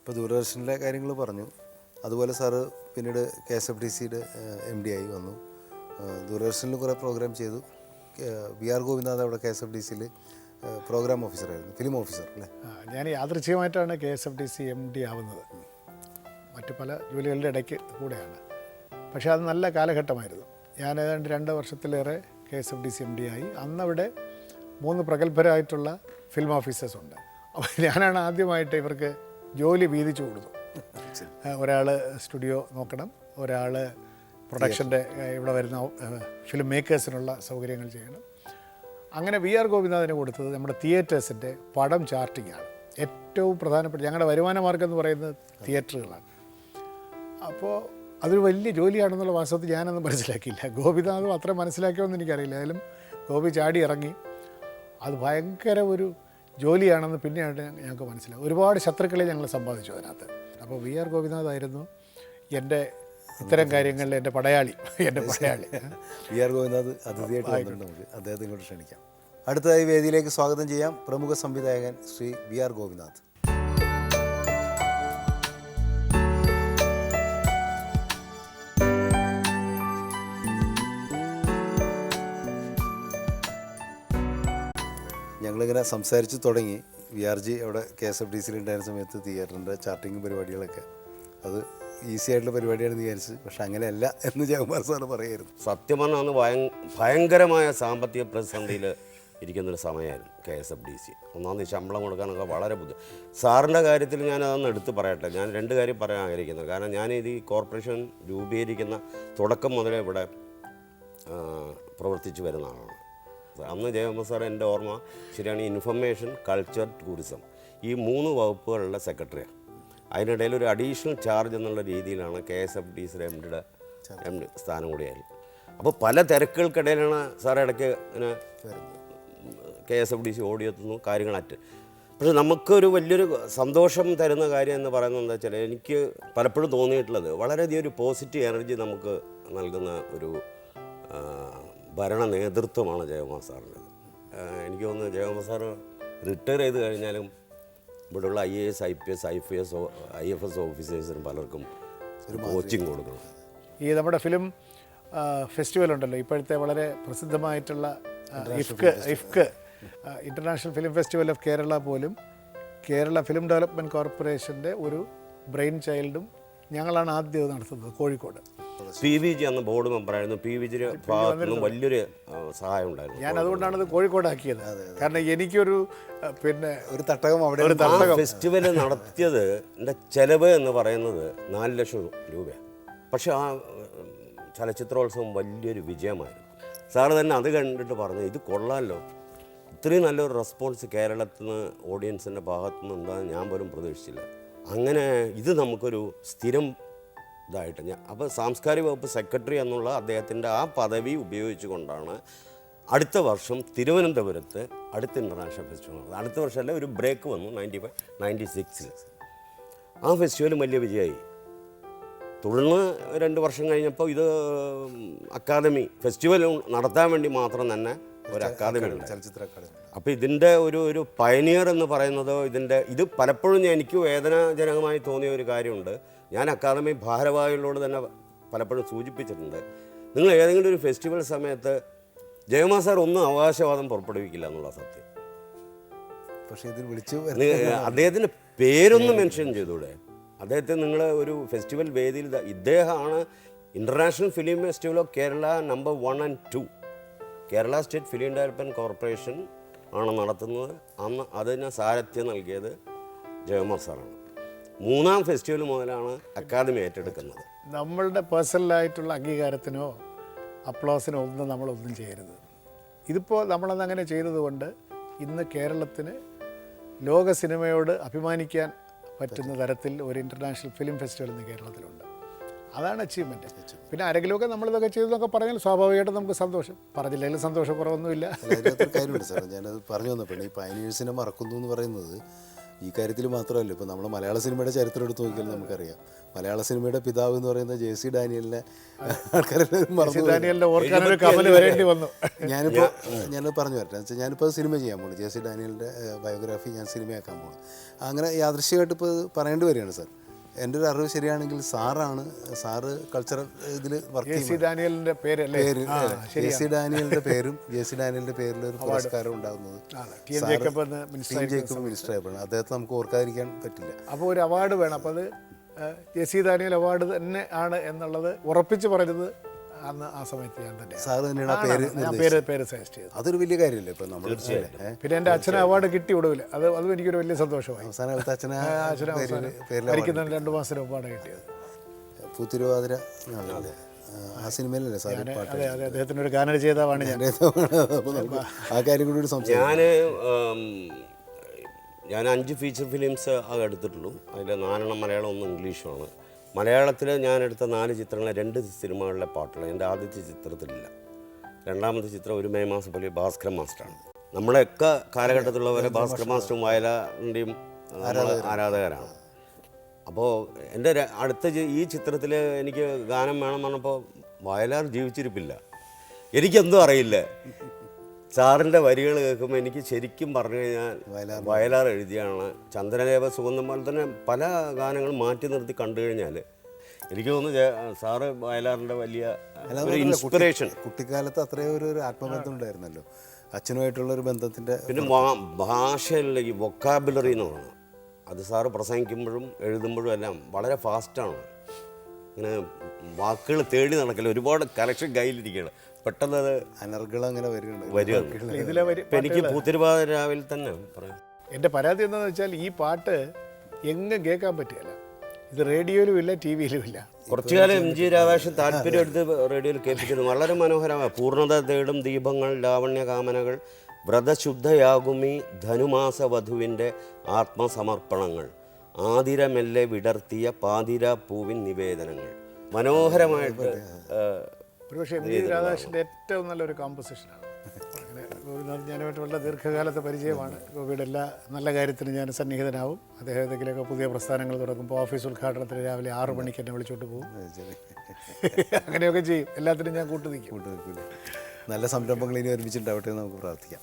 ഇപ്പോൾ ദൂരദർശനിലെ കാര്യങ്ങൾ പറഞ്ഞു. അതുപോലെ സാറ് പിന്നീട് KSFDCയുടെ MD ആയി വന്നു. ദൂരദർശനിൽ കുറേ പ്രോഗ്രാം ചെയ്തു. VR ഗോപിനാഥ് അവിടെ KSFDCയിൽ പ്രോഗ്രാം ഓഫീസറായിരുന്നു, ഫിലിം ഓഫീസർ അല്ലേ? ഞാൻ യാദൃച്ഛികമായിട്ടാണ് KSFDC MD ആവുന്നത്. മറ്റു പല ജോലികളുടെ ഇടയ്ക്ക് കൂടെയാണ്. പക്ഷേ അത് നല്ല കാലഘട്ടമായിരുന്നു. ഞാൻ ഏതാണ്ട് 2 വർഷത്തിലേറെ KSFDC MD ആയി. അന്നവിടെ 3 പ്രഗത്ഭരായിട്ടുള്ള ഫിലിം ഓഫീസേഴ്സ് ഉണ്ട്. അപ്പോൾ ഞാനാണ് ആദ്യമായിട്ട് ഇവർക്ക് ജോലി വീതിച്ചു കൊടുത്തു. ഒരാൾ സ്റ്റുഡിയോ നോക്കണം, ഒരാൾ പ്രൊഡക്ഷൻ്റെ ഇവിടെ വരുന്ന ഫിലിം മേക്കേഴ്സിനുള്ള സൗകര്യങ്ങൾ ചെയ്യണം. അങ്ങനെ VR ഗോപിനാഥിന് കൊടുത്തത് നമ്മുടെ തിയേറ്റേഴ്സിൻ്റെ പടം ചാർട്ടിങ്ങാണ്. ഏറ്റവും പ്രധാനപ്പെട്ട ഞങ്ങളുടെ വരുമാന മാർഗ്ഗം എന്ന് പറയുന്നത് തിയേറ്ററുകളാണ്. അപ്പോൾ അതൊരു വലിയ ജോലിയാണെന്നുള്ള വാസ്തവത്തിൽ ഞാനൊന്നും മനസ്സിലാക്കിയില്ല. ഗോപിനാഥും അത്ര മനസ്സിലാക്കിയോന്ന് എനിക്കറിയില്ല. ആയാലും ഗോപി ചാടി ഇറങ്ങി. അത് ഭയങ്കര ഒരു ജോലിയാണെന്ന് പിന്നെയാണ് ഞങ്ങൾക്ക് മനസ്സിലാവും. ഒരുപാട് ശത്രുക്കളെ ഞങ്ങൾ സമ്പാദിച്ചു അതിനകത്ത്. അപ്പോൾ VR ഗോപിനാഥ് ആയിരുന്നു എൻ്റെ ഇത്തരം കാര്യങ്ങളിൽ എൻ്റെ പടയാളി. VR ഗോപിനാഥ് അതിഥിയായിട്ട് വന്നിട്ടുണ്ട്. നമുക്ക് അദ്ദേഹത്തെ ഇങ്ങോട്ട് ക്ഷണിക്കാം. അടുത്തതായി വേദിയിലേക്ക് സ്വാഗതം ചെയ്യാം പ്രമുഖ സംവിധായകൻ ശ്രീ VR ഗോപിനാഥ്. ഞങ്ങളിങ്ങനെ സംസാരിച്ച് തുടങ്ങി. VRG അവിടെ KSFDCയിൽ ഉണ്ടായിരുന്ന സമയത്ത് തിയേറ്ററിൻ്റെ ചാർട്ടിങ് പരിപാടികളൊക്കെ അത് ഈസി ആയിട്ടുള്ള പരിപാടിയാണെന്ന് വിചാരിച്ച്, പക്ഷെ അങ്ങനെയല്ല എന്ന് ജയകുമാർ സാറ് പറയായിരുന്നു. സത്യം പറഞ്ഞാൽ അന്ന് ഭയങ്കരമായ സാമ്പത്തിക പ്രതിസന്ധിയിൽ ഇരിക്കുന്നൊരു സമയമായിരുന്നു KSFDC. ഒന്നാമത് ശമ്പളം കൊടുക്കാനൊക്കെ വളരെ സാറിൻ്റെ കാര്യത്തിൽ ഞാൻ അതൊന്ന് എടുത്ത് പറയട്ടെ. ഞാൻ 2 കാര്യം പറയാൻ ആഗ്രഹിക്കുന്നത്. കാരണം ഞാനിത് ഈ കോർപ്പറേഷൻ രൂപീകരിക്കുന്ന തുടക്കം മുതലേ ഇവിടെ പ്രവർത്തിച്ചു വരുന്ന ആളാണ്. അന്ന് ജയകുമാർ സാർ എൻ്റെ ഓർമ്മ ശരിയാണ്, ഇൻഫർമേഷൻ, കൾച്ചർ, ടൂറിസം ഈ 3 വകുപ്പുകളുടെ സെക്രട്ടറിയാണ്. അതിനിടയിൽ ഒരു അഡീഷണൽ ചാർജ് എന്നുള്ള രീതിയിലാണ് KSFDCയുടെ MD സ്ഥാനം കൂടിയായിരുന്നു. അപ്പോൾ പല തിരക്കുകൾക്കിടയിലാണ് സാർ ഇടയ്ക്ക് ഇങ്ങനെ KSFDC ഓടിയെത്തുന്നു കാര്യങ്ങളാറ്റ്. പക്ഷെ നമുക്കൊരു വലിയൊരു സന്തോഷം തരുന്ന കാര്യം എന്ന് പറയുന്നത് എന്താ വെച്ചാൽ, എനിക്ക് പലപ്പോഴും തോന്നിയിട്ടുള്ളത് വളരെയധികം ഒരു പോസിറ്റീവ് എനർജി നമുക്ക് നൽകുന്ന ഒരു ഭരണ നേതൃത്വമാണ് ജയകുമാർ സാറിൻ്റെ. എനിക്ക് തോന്നുന്നു ജയകുമാർ സാറ് റിട്ടയർ ചെയ്ത് കഴിഞ്ഞാലും ഇവിടെയുള്ള IAS, IPS, IFS ഓഫീസേഴ്സിനും പലർക്കും ഒരു കോച്ചിങ് കൊടുക്കണം. ഈ നമ്മുടെ ഫിലിം ഫെസ്റ്റിവൽ ഉണ്ടല്ലോ, ഇപ്പോഴത്തെ വളരെ പ്രസിദ്ധമായിട്ടുള്ള IFFC international film festival of Kerala പോലും കേരള ഫിലിം ഡെവലപ്മെൻറ്റ് കോർപ്പറേഷൻ്റെ ഒരു ബ്രെയിൻ ചൈൽഡും ഞങ്ങളാണ് ആദ്യം നടത്തുന്നത് കോഴിക്കോട്. PVG എന്ന ബോർഡ് മെമ്പറായിരുന്നു. PVGയുടെ ഭാഗത്തു നിന്നും വലിയൊരു സഹായം ഉണ്ടായിരുന്നു. ഞാൻ അതുകൊണ്ടാണത് കോഴിക്കോടാക്കിയത്. കാരണം എനിക്കൊരു ഒരു തട്ടകം അവിടെ ഫെസ്റ്റിവൽ നടത്തിയത് എൻ്റെ ചെലവ് എന്ന് പറയുന്നത് 4 ലക്ഷം രൂപയാണ്. പക്ഷെ ആ ചലച്ചിത്രോത്സവം വലിയൊരു വിജയമായിരുന്നു. സാറ് തന്നെ അത് കണ്ടിട്ട് പറഞ്ഞു, ഇത് കൊള്ളാമല്ലോ, ഇത്രയും നല്ലൊരു റെസ്പോൺസ് കേരളത്തിൽ നിന്ന് ഓഡിയൻസിൻ്റെ ഭാഗത്തു നിന്ന് എന്താണെന്ന് ഞാൻ പോലും പ്രതീക്ഷിച്ചില്ല. അങ്ങനെ ഇത് നമുക്കൊരു സ്ഥിരം ഇതായിട്ട് അപ്പോൾ സാംസ്കാരിക വകുപ്പ് സെക്രട്ടറി എന്നുള്ള അദ്ദേഹത്തിൻ്റെ ആ പദവി ഉപയോഗിച്ചുകൊണ്ടാണ് അടുത്ത വർഷം തിരുവനന്തപുരത്ത് അടുത്ത ഇൻ്റർനാഷണൽ ഫെസ്റ്റിവൽ നടന്നത്. അടുത്ത വർഷമല്ല, ഒരു ബ്രേക്ക് വന്നു 95-96. ആ ഫെസ്റ്റിവലും വലിയ വിജയമായി. തുടർന്ന് 2 വർഷം കഴിഞ്ഞപ്പോൾ ഇത് അക്കാദമി ഫെസ്റ്റിവൽ നടത്താൻ വേണ്ടി മാത്രം തന്നെ ഒരു അക്കാദമി ഉണ്ട്, ചലച്ചിത്ര അക്കാദമി. അപ്പോൾ ഇതിൻ്റെ ഒരു പയനിയർ എന്ന് പറയുന്നത് ഇത് പലപ്പോഴും എനിക്ക് വേദനാജനകമായി തോന്നിയ ഒരു കാര്യമുണ്ട്. ഞാൻ അക്കാദമി ഭാരവാഹികളോട് തന്നെ പലപ്പോഴും സൂചിപ്പിച്ചിട്ടുണ്ട്, നിങ്ങൾ ഏതെങ്കിലും ഒരു ഫെസ്റ്റിവൽ സമയത്ത് ജയകുമാർ സാർ ഒന്നും അവകാശവാദം പുറപ്പെടുവിക്കില്ല എന്നുള്ള സത്യം. പക്ഷേ ഇതിൽ വിളിച്ചു അദ്ദേഹത്തിൻ്റെ പേരൊന്ന് മെൻഷൻ ചെയ്തൂടെ? അദ്ദേഹത്തെ നിങ്ങൾ ഒരു ഫെസ്റ്റിവൽ വേദിയിൽ ഇദ്ദേഹമാണ് international film festival of Kerala number 1 and 2 Kerala state film development corporation ആണ് നടത്തുന്നത്. അന്ന് അതിന് സാരഥ്യം നൽകിയത് ജയകുമാർ സാറാണ്. 3ാം ഫെസ്റ്റിവൽ മുതലാണ് അക്കാദമി ഏറ്റെടുക്കുന്നത്. നമ്മളുടെ പേഴ്സണലായിട്ടുള്ള അംഗീകാരത്തിനോ അപ്ലോസിനോ ഒന്നും നമ്മളൊന്നും ചെയ്യരുത്. ഇതിപ്പോൾ നമ്മളതങ്ങനെ ചെയ്തതുകൊണ്ട് ഇന്ന് കേരളത്തിന് ലോക സിനിമയോട് അഭിമാനിക്കാൻ പറ്റുന്ന തരത്തിൽ ഒരു ഇൻ്റർനാഷണൽ ഫിലിം ഫെസ്റ്റിവൽ ഇന്ന് കേരളത്തിലുണ്ട്. അതാണ് അച്ചീവ്മെൻറ്റ്. പിന്നെ ആരെങ്കിലുമൊക്കെ നമ്മളിതൊക്കെ ചെയ്തെന്നൊക്കെ പറഞ്ഞാൽ സ്വാഭാവികമായിട്ടും നമുക്ക് സന്തോഷം, പറഞ്ഞില്ലെങ്കിലും സന്തോഷക്കുറവൊന്നുമില്ല. കാര്യമുണ്ട് സാർ, ഞാനത് പറഞ്ഞു വന്നപ്പോൾ ഈ പയനീഴ്സിനെ മറക്കുന്നു എന്ന് പറയുന്നത് ഈ കാര്യത്തിൽ മാത്രമല്ല, ഇപ്പോൾ നമ്മൾ മലയാള സിനിമയുടെ ചരിത്രം എടുത്ത് നോക്കിയാൽ നമുക്കറിയാം. മലയാള സിനിമയുടെ പിതാവ് എന്ന് പറയുന്നത് ജെ.സി. ഡാനിയലിനെ ആൾക്കാരെല്ലാവരും മറന്നു. ഡാനിയലിന്റെ ഓർക്കാനൊരു കമല് വരേണ്ടി വന്നു. ഞാനിപ്പോൾ പറഞ്ഞു വരട്ടെ വെച്ചാൽ, ഞാനിപ്പോൾ സിനിമ ചെയ്യാൻ പോകുന്നു. ജെ.സി. ഡാനിയലിൻ്റെ ബയോഗ്രാഫി ഞാൻ സിനിമയാക്കാൻ പോകുന്നു. അങ്ങനെ യാദൃശ്യമായിട്ട് ഇപ്പോൾ പറയേണ്ടി വരികയാണ് സാർ. എൻ്റെ ഒരു അറിവ് ശരിയാണെങ്കിൽ സാറ് കൾച്ചറൽ ഇതിൽ വർക്ക് ജെ.സി. ഡാനിയലിന്റെ പേരല്ലേ? ജെ.സി. ഡാനിയലിൻ്റെ പേരും ജെ.സി. ഡാനിയലിൻ്റെ പേരിൽ ഒരു പുരസ്കാരം ഉണ്ടാകുന്നത് ടി.എൻ. ജേക്കബ് മിനിസ്റ്റർ ആയപ്പോഴാണ്. അദ്ദേഹത്തെ നമുക്ക് ഓർക്കാതിരിക്കാൻ പറ്റില്ല. അപ്പോൾ ഒരു അവാർഡ് വേണം. അപ്പോൾ അത് ജെ.സി. ഡാനിയൽ അവാർഡ് തന്നെ ആണ് എന്നുള്ളത് ഉറപ്പിച്ച് പറയുന്നത് അന്ന് ആ സമയത്ത് ഞാൻ തന്നെ. സാറ് തന്നെയാണ് ആ പേര് സജസ്റ്റ് ചെയ്തത്. അതൊരു വലിയ കാര്യമല്ലേ ഇപ്പോൾ നമ്മൾ. പിന്നെ എൻ്റെ അച്ഛന് അവാർഡ് കിട്ടി ഒടുവിൽ. അതും എനിക്കൊരു വലിയ സന്തോഷമായി. അവസാന കാലത്ത് അച്ഛനെ മരിക്കുന്നതിന് 2 മാസത്തിന് മുമ്പാണ് കിട്ടിയത്. പൂത്തിരുവാതിര നാളല്ലേ ആ സിനിമയിലല്ലേ സാർ പാട്ട്? അതെ, അദ്ദേഹത്തിൻ്റെ ഒരു ഗാനം ചെയ്തതാണ് ഞാൻ. ആ കാര്യം കൂടി ഒരു സംശയം. ഞാൻ 5 ഫീച്ചർ ഫിലിംസ് ആകെ എടുത്തിട്ടുള്ളൂ. അതിൽ 4 മലയാളം, 1 ഇംഗ്ലീഷുമാണ്. മലയാളത്തിൽ ഞാൻ എടുത്ത 4 ചിത്രങ്ങളെ 2 സിനിമകളിലെ പാട്ടുകൾ എൻ്റെ ആദ്യത്തെ ചിത്രത്തിലില്ല. രണ്ടാമത്തെ ചിത്രം ഒരു മെയ് മാസം പോലെ ഭാസ്കരൻ മാസ്റ്ററാണ്. നമ്മളെയൊക്കെ കാലഘട്ടത്തിലുള്ളവരെ ഭാസ്കരൻ മാസ്റ്ററും വയലാറിൻ്റെയും ആരാധകരാണ്. അപ്പോൾ എൻ്റെ അടുത്ത ഈ ചിത്രത്തിൽ എനിക്ക് ഗാനം വേണം പറഞ്ഞപ്പോൾ വയലാർ ജീവിച്ചിരിപ്പില്ല. എനിക്കെന്തും അറിയില്ല. സാറിൻ്റെ വരികൾ കേൾക്കുമ്പോൾ എനിക്ക് ശരിക്കും പറഞ്ഞു കഴിഞ്ഞാൽ വയലാർ എഴുതിയാണ്. ചന്ദ്രലേഖ സുഗന്ധം പോലെ തന്നെ പല ഗാനങ്ങളും മാറ്റി നിർത്തി കണ്ടു കഴിഞ്ഞാൽ എനിക്ക് തോന്നുന്നു സാറ് വയലാറിൻ്റെ വലിയ ഇൻസ്പിറേഷൻ. കുട്ടിക്കാലത്ത് അത്രയും ഒരു ആത്മബന്ധം ഉണ്ടായിരുന്നല്ലോ അച്ഛനുമായിട്ടുള്ളൊരു ബന്ധത്തിൻ്റെ. പിന്നെ ഭാഷയിലെ ഈ വൊക്കാബുലറി എന്ന് പറയുന്നത് അത് സാറ് പ്രസംഗിക്കുമ്പോഴും എഴുതുമ്പോഴും എല്ലാം വളരെ ഫാസ്റ്റാണ്. ഇങ്ങനെ വാക്കുകൾ തേടി നടക്കില്ല. ഒരുപാട് കലക്ഷൻ കയ്യിലിരിക്കുകയാണ്. പെട്ടെന്ന് അത് അനർഗളം അങ്ങനെ വരികയാണ്. ഇപ്പം എനിക്ക് പൂത്തിരുവാതിര രാവിലെ തന്നെ പറയാം. എൻ്റെ പരാതി എന്താണെന്ന് വെച്ചാൽ ഈ പാട്ട് എങ്ങും കേൾക്കാൻ പറ്റുകയില്ല. ഇത് റേഡിയോയിലും ഇല്ല, ടി വിയിലും ഇല്ല. കുറച്ചു കാലം എം.ജി. രാധാകൃഷ്ണൻ താല്പര്യം എടുത്ത് റേഡിയോയിൽ കേൾപ്പിച്ചിരുന്നു. വളരെ മനോഹരമായ പൂർണ്ണത തേടും ദീപങ്ങൾ, ലാവണ്യ കാമനകൾ, വ്രതശുദ്ധയാകുമീ ധനുമാസ വധുവിൻ്റെ ആത്മസമർപ്പണങ്ങൾ, ആതിരമെല്ലെ വിടർത്തിയ പാതിര പൂവിൻ നിവേദനങ്ങൾ. മനോഹരമായിട്ട്. ഒരുപക്ഷെ എം.ജി. രാധാകൃഷ്ണൻ്റെ ഏറ്റവും നല്ലൊരു കോമ്പോസിഷനാണ്. അങ്ങനെ ഞാനുമായിട്ട് വളരെ ദീർഘകാലത്തെ പരിചയമാണ്. ഗോപിയുടെ എല്ലാ നല്ല കാര്യത്തിനും ഞാൻ സന്നിഹിതനാവും. അദ്ദേഹം ഏതെങ്കിലുമൊക്കെ പുതിയ പ്രസ്ഥാനങ്ങൾ തുടങ്ങുമ്പോൾ ഓഫീസ് ഉദ്ഘാടനത്തിന് രാവിലെ 6 മണിക്ക് എന്നെ വിളിച്ചോണ്ട് പോകും. അങ്ങനെയൊക്കെ ചെയ്യും. എല്ലാത്തിനും ഞാൻ കൂട്ടുനിൽക്കും. നല്ല സംരംഭങ്ങൾ ഇനി ഒരുമിച്ചുണ്ടാവട്ടെ എന്ന് നമുക്ക് പ്രാർത്ഥിക്കാം.